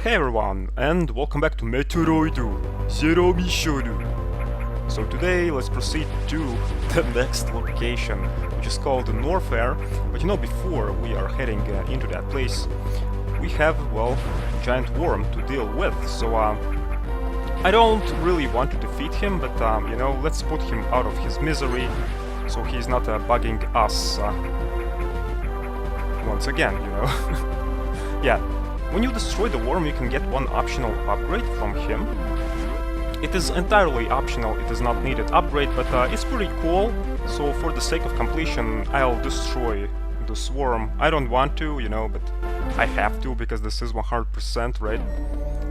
Hey everyone, and welcome back to Metroid Zero Mission. So today let's proceed to the next location, which is called Norfair. But before we are heading into that place, we have, well, a giant worm to deal with. So I don't really want to defeat him, but let's put him out of his misery, so he's not bugging us once again, Yeah. When you destroy the worm, you can get one optional upgrade from him. It is entirely optional, it is not needed upgrade, but it's pretty cool. So for the sake of completion, I'll destroy this worm. I don't want to, but I have to, because this is 100%, right?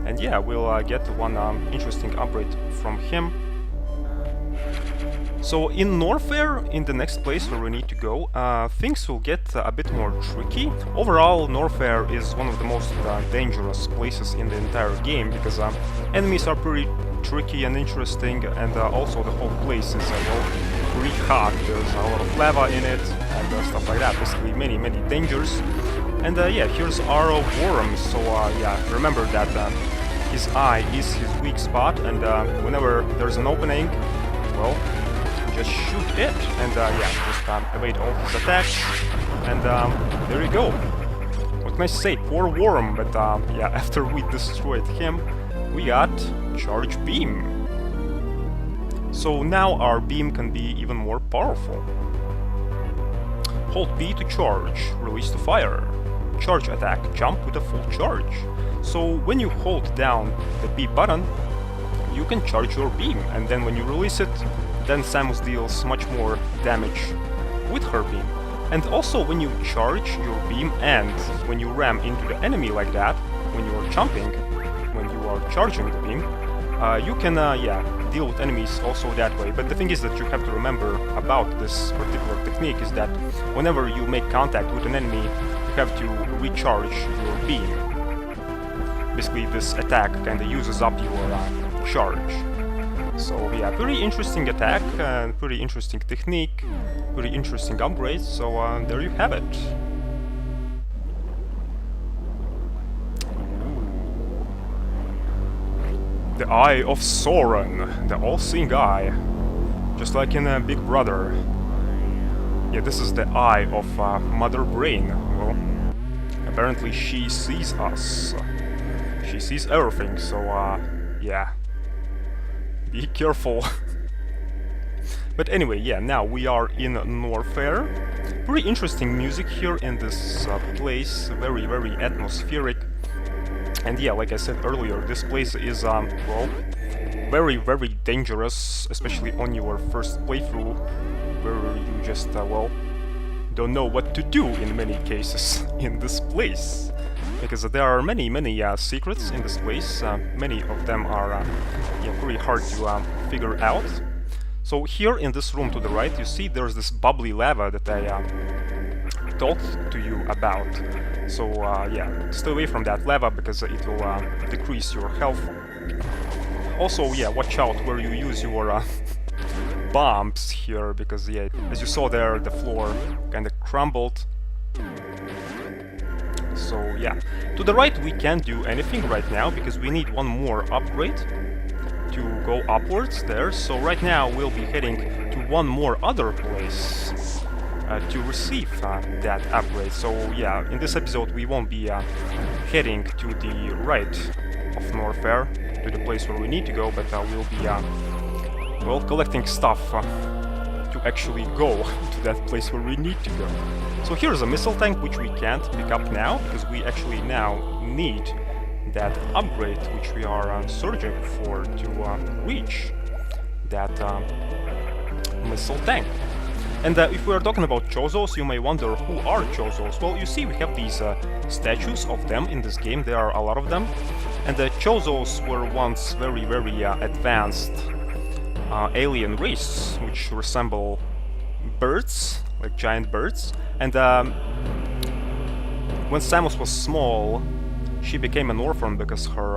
And yeah, we'll get one interesting upgrade from him. So in Norfair, in the next place where we need to go, things will get a bit more tricky. Overall, Norfair is one of the most dangerous places in the entire game, because enemies are pretty tricky and interesting, and also the whole place is pretty hot. There's a lot of lava in it, and stuff like that. Basically, many dangers. And yeah, here's our worm, so yeah, remember that his eye is his weak spot, and whenever there's an opening, well, just shoot it, and yeah, just evade all his attacks, and there you go. What can I say? Poor worm, but yeah, after we destroyed him, we got Charge Beam. So now our beam can be even more powerful. Hold B to charge, release to fire. Charge attack, jump with a full charge. So when you hold down the B button, you can charge your beam, and then when you release it, then Samus deals much more damage with her beam. And also when you charge your beam and when you ram into the enemy like that, when you are jumping, when you are charging the beam, you can yeah, deal with enemies also that way. But the thing is that you have to remember about this particular technique is that whenever you make contact with an enemy, you have to recharge your beam. Basically this attack kinda uses up your charge. So yeah, pretty interesting attack, pretty interesting technique, pretty interesting upgrades, so there you have it. The Eye of Sauron, the all-seeing eye, just like in Big Brother. Yeah, this is the eye of Mother Brain. Well, apparently she sees us. She sees everything, so yeah. Be careful. But anyway, yeah, now we are in Norfair. Pretty interesting music here in this place, very atmospheric. And yeah, like I said earlier, this place is, well, very dangerous, especially on your first playthrough, where you just, well, don't know what to do in many cases in this place. Because there are many secrets in this place. Many of them are yeah, pretty hard to figure out. So here in this room to the right, you see there's this bubbly lava that I talked to you about. So yeah, stay away from that lava because it will decrease your health. Also, yeah, watch out where you use your bombs here, because yeah, as you saw there, the floor kinda crumbled. So yeah, to the right we can't do anything right now because we need one more upgrade to go upwards there. So right now we'll be heading to one more other place to receive that upgrade. So yeah, in this episode we won't be heading to the right of Norfair, to the place where we need to go, but we'll be well, collecting stuff to actually go to that place where we need to go. So here's a missile tank which we can't pick up now, because we actually now need that upgrade which we are searching for to reach that missile tank. And if we are talking about Chozos, you may wonder who are Chozos. Well, you see we have these statues of them in this game, there are a lot of them. And the Chozos were once very advanced alien race, which resemble birds, like giant birds. And when Samus was small, she became an orphan because her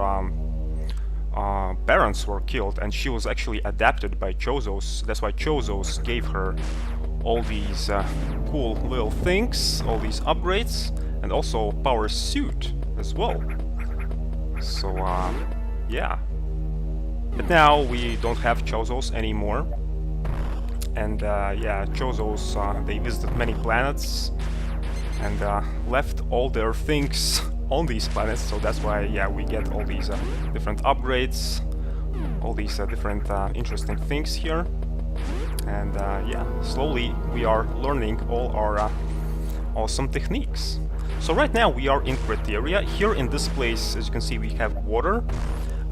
parents were killed, and she was actually adapted by Chozos. That's why Chozos gave her all these cool little things, all these upgrades, and also power suit as well. So yeah. But now we don't have Chozos anymore. And yeah, Chozos, they visited many planets and left all their things on these planets, so that's why, yeah, we get all these different upgrades, all these different interesting things here. And yeah, slowly we are learning all our awesome techniques. So right now we are in Criteria. Here in this place, as you can see, we have water.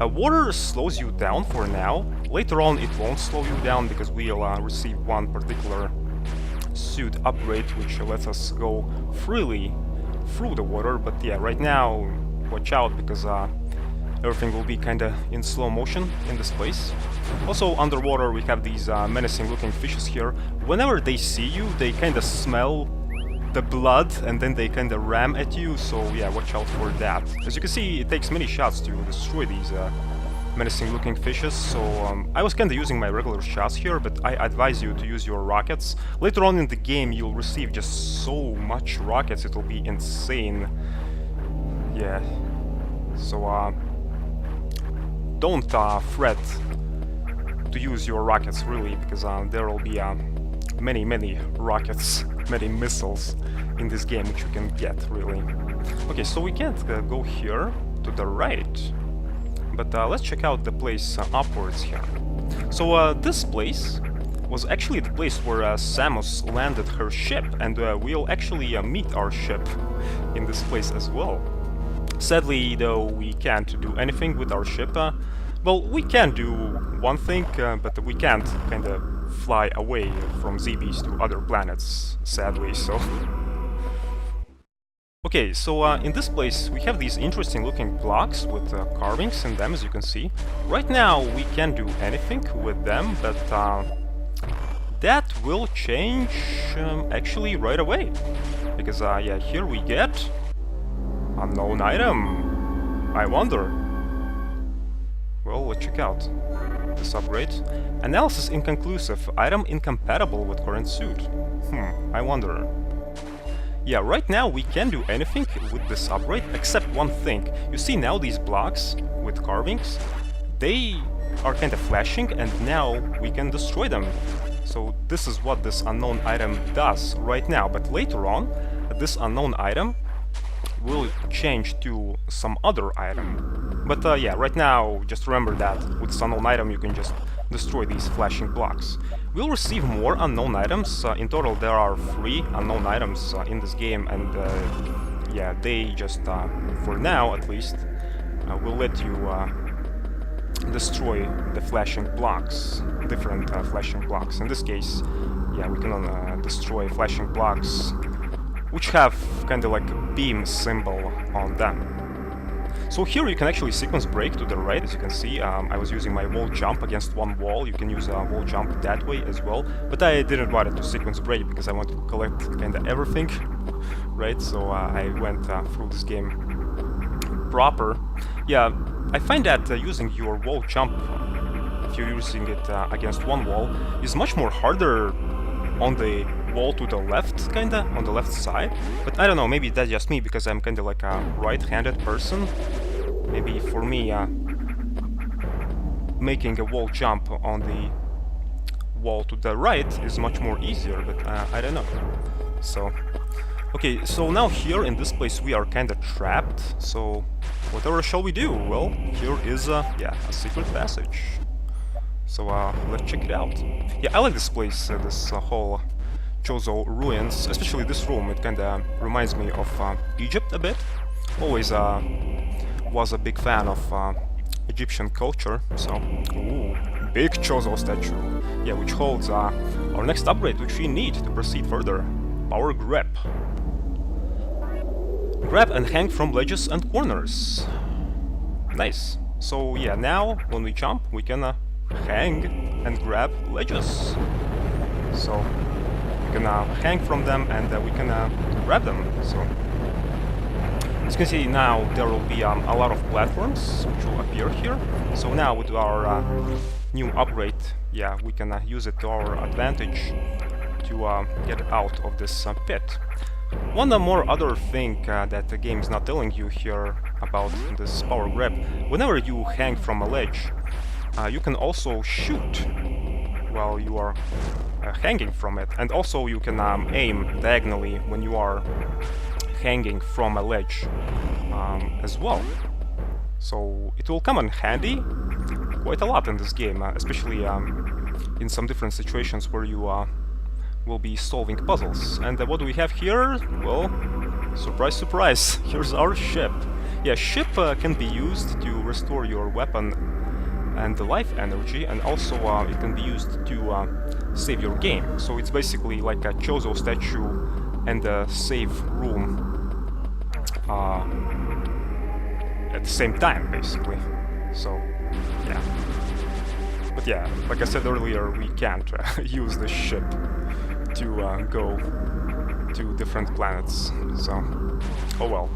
Water slows you down for now. Later on it won't slow you down because we'll receive one particular suit upgrade which lets us go freely through the water. But yeah, right now watch out because everything will be kinda in slow motion in this place. Also underwater we have these menacing looking fishes here. Whenever they see you, they kinda smell the blood and then they kinda ram at you, so yeah, watch out for that. As you can see, it takes many shots to destroy these menacing looking fishes, so I was kinda using my regular shots here, but I advise you to use your rockets. Later on in the game you'll receive just so much rockets, it'll be insane. Yeah, so don't fret to use your rockets really, because there will be many rockets, many missiles in this game which you can get, really. Okay, so we can't go here to the right, but let's check out the place upwards here. So this place was actually the place where Samus landed her ship, and we'll actually meet our ship in this place as well. Sadly, though, we can't do anything with our ship. Well, we can do one thing, but we can't kinda fly away from ZBs to other planets, sadly, so... Okay, so in this place we have these interesting looking blocks with carvings in them, as you can see. Right now we can't do anything with them, but that will change actually right away. Because yeah, here we get unknown item. I wonder. Well, let's check out this upgrade. Analysis inconclusive. Item incompatible with current suit. I wonder. Yeah, right now we can't do anything with this upgrade except one thing. You see now these blocks with carvings, they are kind of flashing and now we can destroy them. So this is what this unknown item does right now, but later on this unknown item will change to some other item. But yeah, right now just remember that with this unknown item you can just destroy these flashing blocks. We'll receive more unknown items. In total there are 3 unknown items in this game, and yeah, they just, for now at least, will let you destroy the flashing blocks, different flashing blocks. In this case, yeah, we can destroy flashing blocks which have kind of like a beam symbol on them. So here you can actually sequence break to the right, as you can see. I was using my wall jump against one wall. You can use a wall jump that way as well, but I didn't want it to sequence break because I want to collect kinda everything, right? So I went through this game proper. Yeah, I find that using your wall jump, if you're using it against one wall, is much more harder on the wall to the left, kinda, on the left side. But I don't know, maybe that's just me, because I'm kinda like a right-handed person. Maybe for me, making a wall jump on the wall to the right is much more easier, but I don't know. So, okay, so now here in this place we are kinda trapped, so whatever shall we do? Well, here is yeah, a secret passage. So let's check it out. Yeah, I like this place, this whole Chozo ruins, especially this room. It kinda reminds me of Egypt a bit. Always was a big fan of Egyptian culture, so... Ooh, big Chozo statue. Yeah, which holds our next upgrade, which we need to proceed further. Power grab. Grab and hang from ledges and corners. Nice. So yeah, now when we jump, we can hang and grab ledges. So we can hang from them and we can grab them. So as you can see now, there will be a lot of platforms which will appear here. So now with our new upgrade, yeah, we can use it to our advantage to get out of this pit. One more other thing that the game is not telling you here about this power grab. Whenever you hang from a ledge, you can also shoot while you are hanging from it, and also you can aim diagonally when you are hanging from a ledge as well. So it will come in handy quite a lot in this game, especially in some different situations where you will be solving puzzles. And what do we have here? Well, surprise, surprise, here's our ship. Yeah, ship can be used to restore your weapon and the life energy, and also it can be used to save your game. So it's basically like a Chozo statue and a save room at the same time, basically. So, yeah. But yeah, like I said earlier, we can't use the ship to go to different planets, so oh well.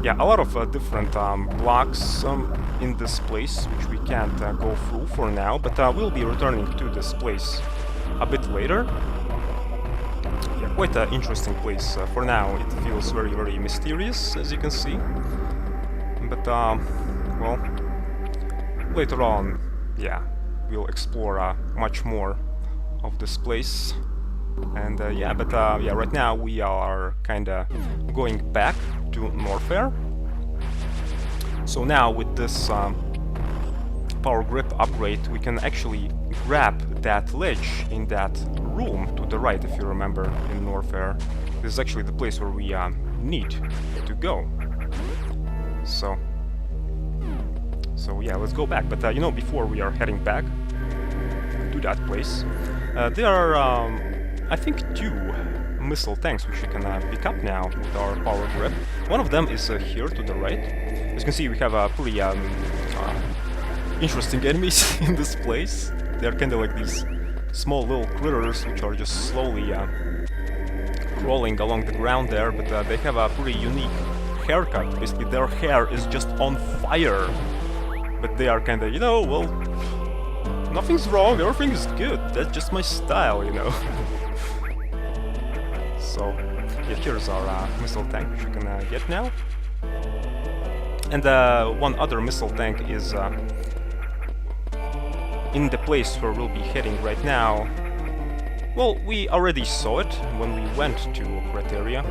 Yeah, a lot of different blocks in this place, which we can't go through for now, but we'll be returning to this place a bit later. Yeah, quite an interesting place. For now, it feels very, very mysterious, as you can see. But, well, later on, yeah, we'll explore much more of this place. And yeah, but yeah, right now we are kinda going back to Norfair. So now with this power grip upgrade, we can actually grab that ledge in that room to the right, if you remember, in Norfair. This is actually the place where we need to go. So yeah, let's go back. But you know, before we are heading back to that place, there are I think 2 missile tanks which we can pick up now with our power grip. One of them is here to the right. As you can see, we have pretty interesting enemies in this place. They're kind of like these small little critters which are just slowly crawling along the ground there, but they have a pretty unique haircut. Basically, their hair is just on fire. But they are kind of, you know, well, nothing's wrong, everything is good. That's just my style, you know. So, yeah, here's our missile tank, which you can get now. And one other missile tank is in the place where we'll be heading right now. Well, we already saw it when we went to that area.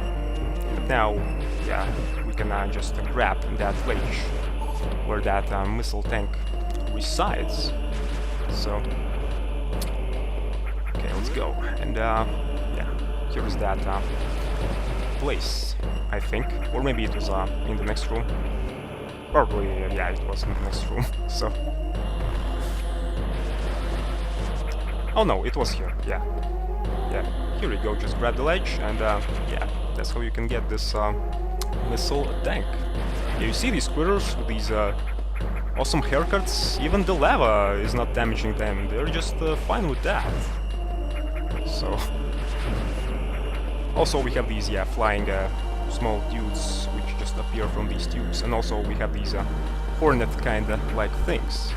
But now, yeah, we can just grab that ledge where that missile tank resides. So, okay, let's go. And yeah, here's that place, I think, or maybe it was in the next room. Probably, yeah, it was in the next room. So, oh no, it was here. Yeah, here you go. Just grab the ledge, and yeah, that's how you can get this missile tank. Yeah, you see these critters with these awesome haircuts? Even the lava is not damaging them. They're just fine with that. So, also we have these, yeah, flying small dudes which just appear from these tubes, and also we have these hornet kinda like things.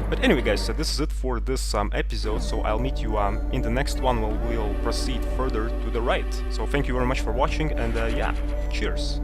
But anyway, guys, this is it for this episode, so I'll meet you in the next one where we'll proceed further to the right. So thank you very much for watching, and yeah, cheers!